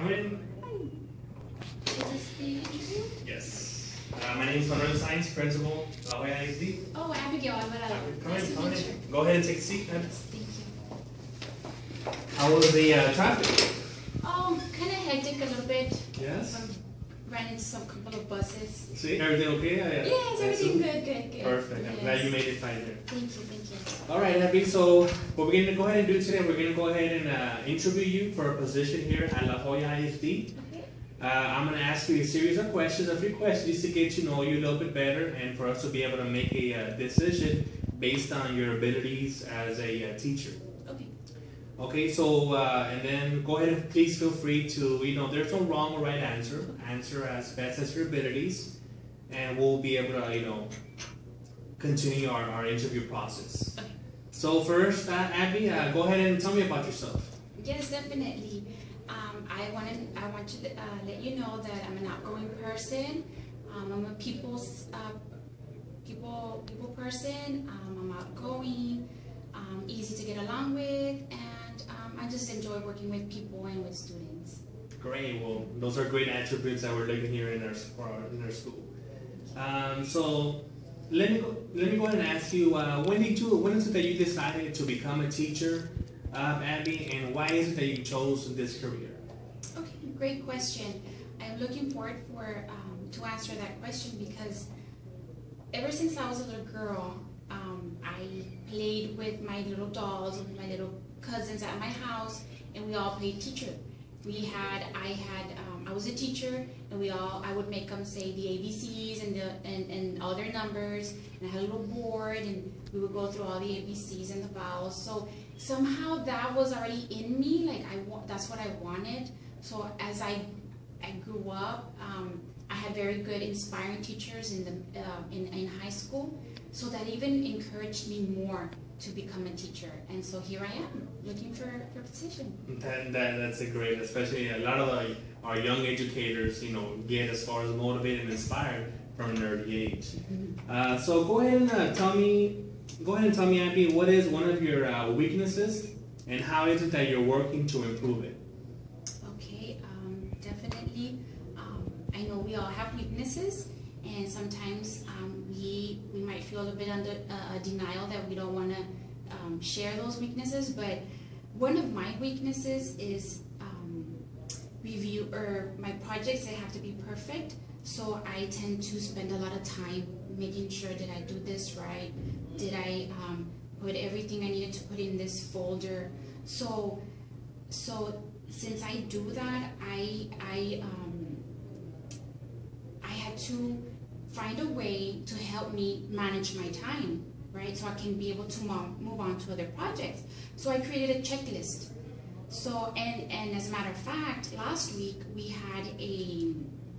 Come in. Is this the interview? Yes. My name is Manny Saenz, principal of ISD. Oh, Abigail, I'm gonna. Come Nice in, to come meet you. in. Go ahead and take a seat, then. Thank you. How was the traffic? Kind of hectic a little bit. Yes. Ran into some couple of buses. See, everything okay? Yes, everything good. Perfect. I'm glad you made it fine there. Thank you. All right, Abby. So what we're going to go ahead and do today, we're going to go ahead and interview you for a position here at La Jolla ISD. Okay. I'm going to ask you a series of questions, a few questions to get to know you a little bit better and for us to be able to make a decision based on your abilities as a teacher. Okay. Okay, so, and then go ahead and please feel free to, there's no wrong or right answer. Answer as best as your abilities, and we'll be able to, continue our interview process. Okay. So first, Abby, go ahead and tell me about yourself. Yes, definitely. I want to let you know that I'm an outgoing person. I'm a people person. I'm outgoing, easy to get along with, and I just enjoy working with people and with students. Great. Well, those are great attributes that we're looking here in our school. So let me go ahead and ask you, when is it that you decided to become a teacher, Abby, and why is it that you chose this career? Okay, great question. I'm looking forward to answer that question because ever since I was a little girl, I played with my little dolls, with my little cousins at my house, and we all played teacher. I was a teacher, and I would make them say the ABCs and all their numbers, and I had a little board, and we would go through all the ABCs and the vowels. So somehow that was already in me, like that's what I wanted. So as I grew up, I had very good, inspiring teachers in high school, so that even encouraged me more to become a teacher. And so here I am, looking for a position. That's a great, especially a lot of our young educators, get as far as motivated and inspired from an early age. Mm-hmm. So go ahead and tell me, Abby, what is one of your weaknesses, and how is it that you're working to improve it? Okay, definitely. I know we all have weaknesses, and sometimes we might feel a little bit under denial that we don't want to share those weaknesses. But one of my weaknesses is review, or my projects, they have to be perfect. So I tend to spend a lot of time making sure that I do this right. Did I put everything I needed to put in this folder? So since I do that, I had to find a way to help me manage my time, right? So I can be able to move on to other projects. So I created a checklist. So, and as a matter of fact, last week we had a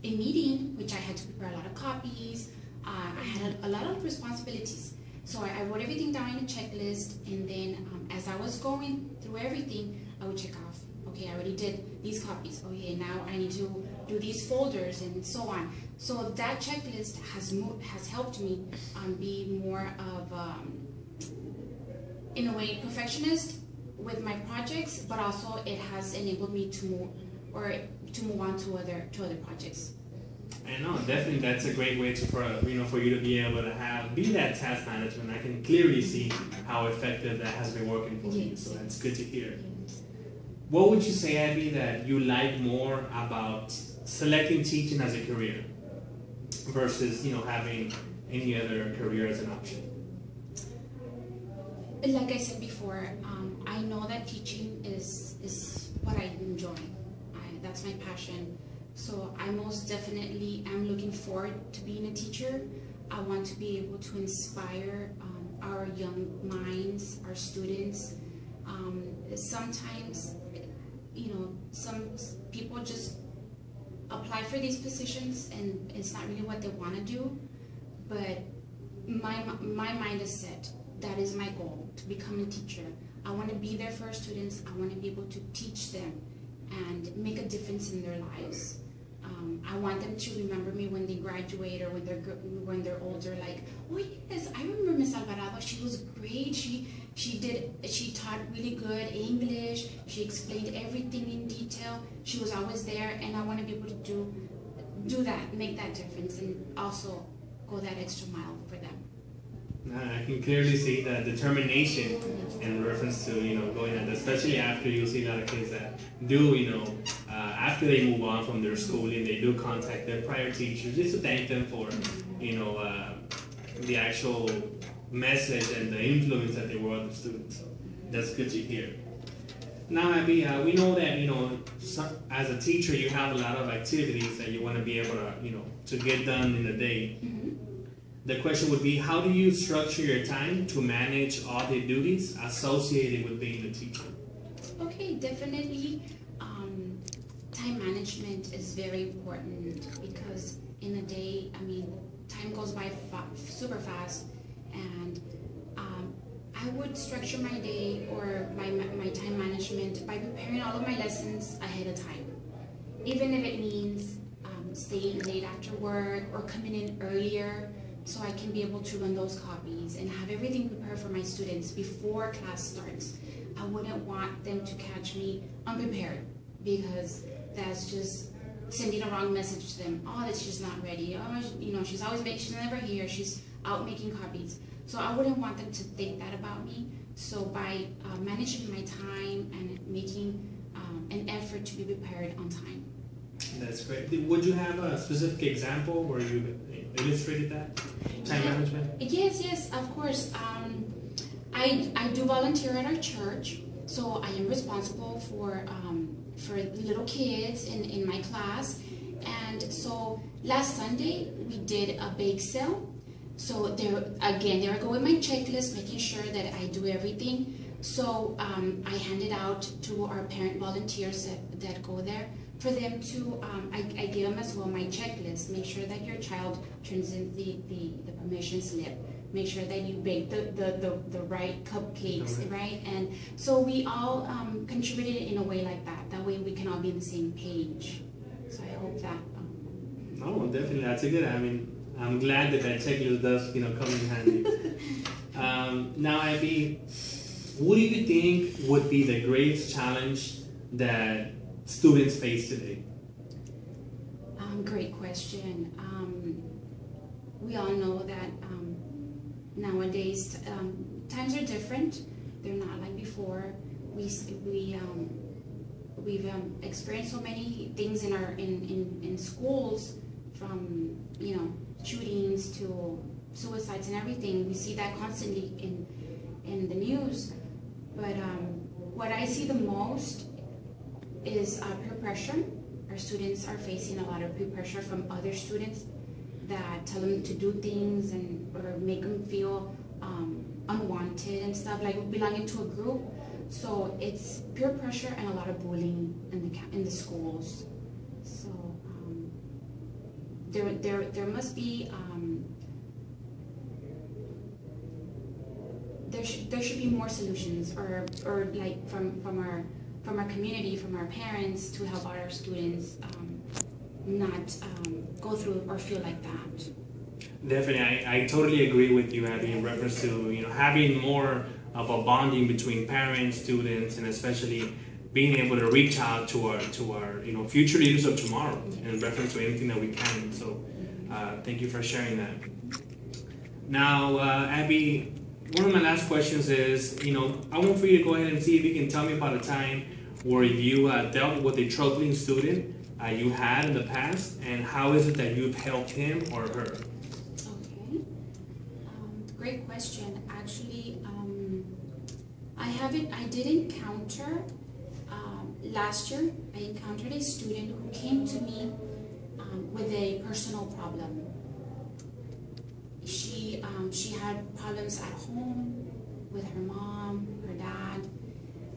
meeting, which I had to prepare a lot of copies. I had a lot of responsibilities. So I wrote everything down in a checklist, and then as I was going through everything, I would check off. Okay, I already did these copies. Okay, now I need to do these folders and so on. So that checklist has helped me be more of, in a way, perfectionist with my projects, but also it has enabled me to move on to other projects. I know, definitely that's a great way for you to be able to be that task management. I can clearly see how effective that has been working for you, so that's good to hear. Yes. What would you say, Abby, that you like more about selecting teaching as a career versus having any other career as an option? Like I said before, I know that teaching is what I enjoy. That's my passion. So I most definitely am looking forward to being a teacher. I want to be able to inspire our young minds, our students. Sometimes, some people just apply for these positions and it's not really what they want to do. But my mind is set. That is my goal, to become a teacher. I want to be there for our students. I want to be able to teach them and make a difference in their lives. I want them to remember me when they graduate or when they're older. Like, oh yes, I remember Miss Alvarado. She was great. She She taught really good English. She explained everything in detail. She was always there, and I want to be able to do that, make that difference, and also go that extra mile for them. I can clearly see the determination in reference to, going at, especially after you see a lot of kids that do, after they move on from their schooling, they do contact their prior teachers just to thank them for, the actual message and the influence that they were on the students. So that's good to hear. Now, Abby, we know that, as a teacher, you have a lot of activities that you want to be able to, to get done in a day. The question would be, how do you structure your time to manage all the duties associated with being a teacher? Okay, definitely. Time management is very important because in a day, time goes by super fast, and I would structure my day or my time management by preparing all of my lessons ahead of time, even if it means staying late after work or coming in earlier, so I can be able to run those copies and have everything prepared for my students before class starts. I wouldn't want them to catch me unprepared, because that's just sending a wrong message to them. Oh, that she's not ready. Oh, she's never here. She's out making copies. So I wouldn't want them to think that about me. So by managing my time and making an effort to be prepared on time. That's great. Would you have a specific example where you illustrated that time management? Yes, of course. I do volunteer at our church, so I am responsible for little kids in my class. And so last Sunday we did a bake sale. So they were going my checklist, making sure that I do everything. So I handed out to our parent volunteers that go there, for them to, I give them as well my checklist. Make sure that your child turns in the permission slip. Make sure that you bake the right cupcakes, right? And so we all contributed in a way like that. That way we can all be on the same page. So I hope that. Oh, definitely. That's a good. I'm glad that checklist does, come in handy. Now, Abby, what do you think would be the greatest challenge that students face today? Great question. We all know that nowadays times are different. They're not like before. We've experienced so many things in schools, from shootings to suicides and everything. We see that constantly in the news. But what I see the most is peer pressure. Our students are facing a lot of peer pressure from other students that tell them to do things or make them feel unwanted and stuff, like belonging to a group. So it's peer pressure and a lot of bullying in the schools. So there must be there should be more solutions, or like from our community, from our parents, to help out our students not go through or feel like that. Definitely, I totally agree with you, Abby, in reference to having more of a bonding between parents, students, and especially being able to reach out to our future leaders of tomorrow in reference to anything that we can. So thank you for sharing that. Now, Abby, one of my last questions is, I want for you to go ahead and see if you can tell me about a time where you dealt with a struggling student you had in the past, and how is it that you've helped him or her? Okay, great question. Actually, I did encounter last year. I encountered a student who came to me with a personal problem. She had problems at home with her mom, her dad.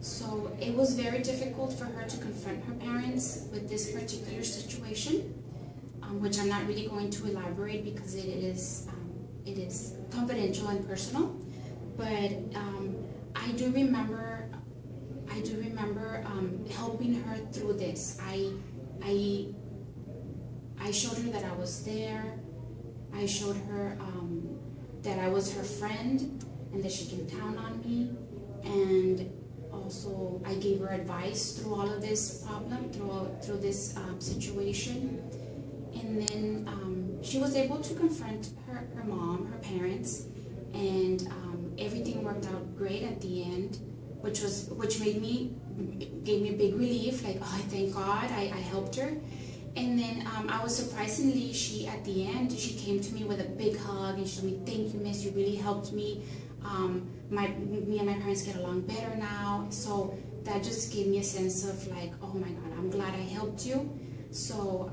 So it was very difficult for her to confront her parents with this particular situation, which I'm not really going to elaborate because it is confidential and personal. But I do remember helping her through this. I showed her that I was there. I showed her that I was her friend and that she can count on me. and also I gave her advice through all of this problem, through this situation. And then she was able to confront her mom, her parents, and everything worked out great at the end, which gave me a big relief, like, oh, thank God I helped her. And then I was surprisingly, at the end, she came to me with a big hug and she told me, thank you, miss, you really helped me. Me and my parents get along better now. So that just gave me a sense of like, oh my God, I'm glad I helped you. So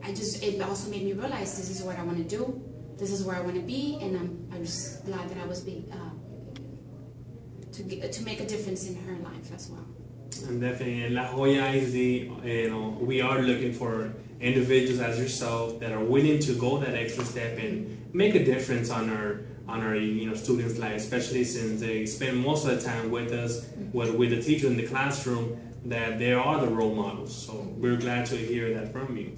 it also made me realize this is what I want to do. This is where I want to be, and I'm just glad that I was to make a difference in her life as well. And definitely, La Jolla is we are looking for individuals as yourself that are willing to go that extra step and make a difference on our students' lives, especially since they spend most of the time with us, with the teacher in the classroom, that they are the role models. So we're glad to hear that from you.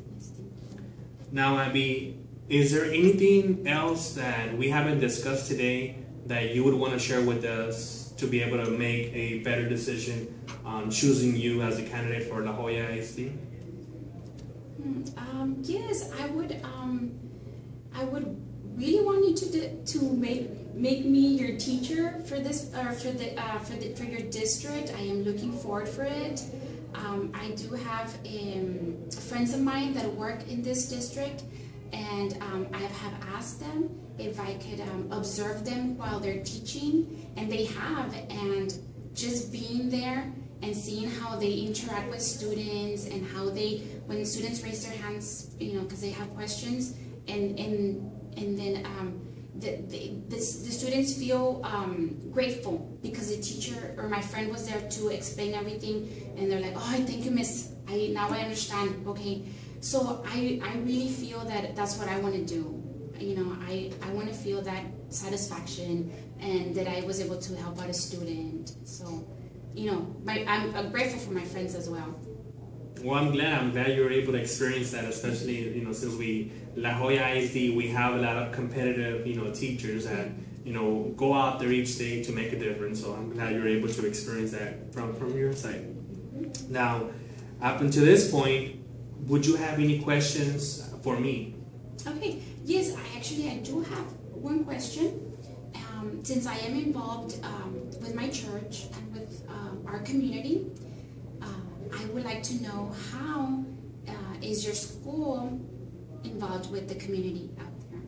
Now, Abby, is there anything else that we haven't discussed today that you would want to share with us to be able to make a better decision on choosing you as a candidate for La Jolla ISD? Yes, I would really want you to make me your teacher for this for your district. I am looking forward for it. I do have friends of mine that work in this district, and I have asked them if I could observe them while they're teaching, and they have. And just being there and seeing how they interact with students, and how when students raise their hands, because they have questions, and then the students feel grateful because the teacher or my friend was there to explain everything, and they're like, oh, thank you, miss, now I understand. Okay, so I really feel that that's what I want to do. I want to feel that satisfaction, and that I was able to help out a student. So I'm grateful for my friends as well. Well, I'm glad you're able to experience that, especially since La Jolla ISD, we have a lot of competitive teachers that go out there each day to make a difference. So I'm glad you're able to experience that from your side. Now, up until this point, would you have any questions for me? Okay. Yes, I do have one question. Since I am involved with my church and with our community, I would like to know how is your school involved with the community out there?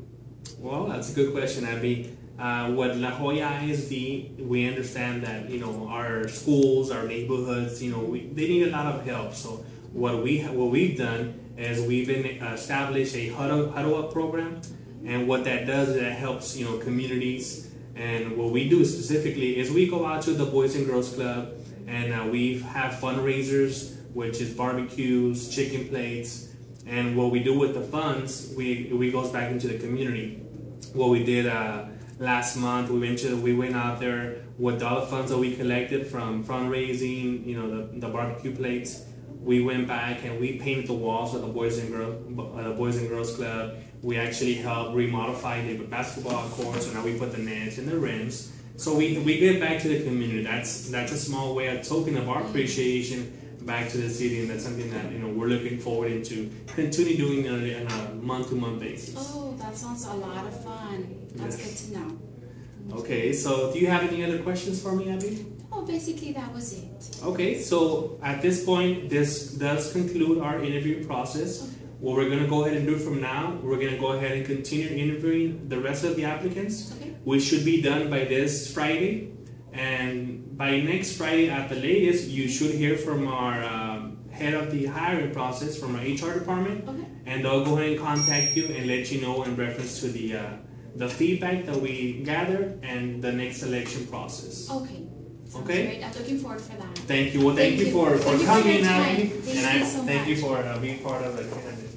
Well, that's a good question, Abby. With La Jolla ISD, we understand that our schools, our neighborhoods, they need a lot of help. So what we've done is we've established a huddle up program, and what that does is it helps communities. And what we do specifically is we go out to the Boys and Girls Club, and we have fundraisers, which is barbecues, chicken plates, and what we do with the funds, we goes back into the community. What we did last month, we went out there with all the funds that we collected from fundraising, the barbecue plates. We went back and we painted the walls of the Boys and Girls Club. We actually helped remodify the basketball courts, so now we put the nets and the rims. So we give back to the community. That's a small way, a token of our appreciation back to the city, and that's something that we're looking forward to continue doing on a month-to-month basis. Oh, that sounds a lot of fun. That's good to know. Okay, so do you have any other questions for me, Abby? Oh, basically that was it. Okay, so at this point, this does conclude our interview process. Okay. What we're going to go ahead and do from now, we're going to go ahead and continue interviewing the rest of the applicants. Okay. We should be done by this Friday, and by next Friday at the latest, you should hear from our head of the hiring process from our HR department. Okay. And they'll go ahead and contact you and let you know in reference to the feedback that we gathered and the next selection process. Okay. Sounds okay. Great. I'm looking forward for that. Thank you. Well, thank you for coming, Abby, and thank you so thank you much. for being part of the candidate.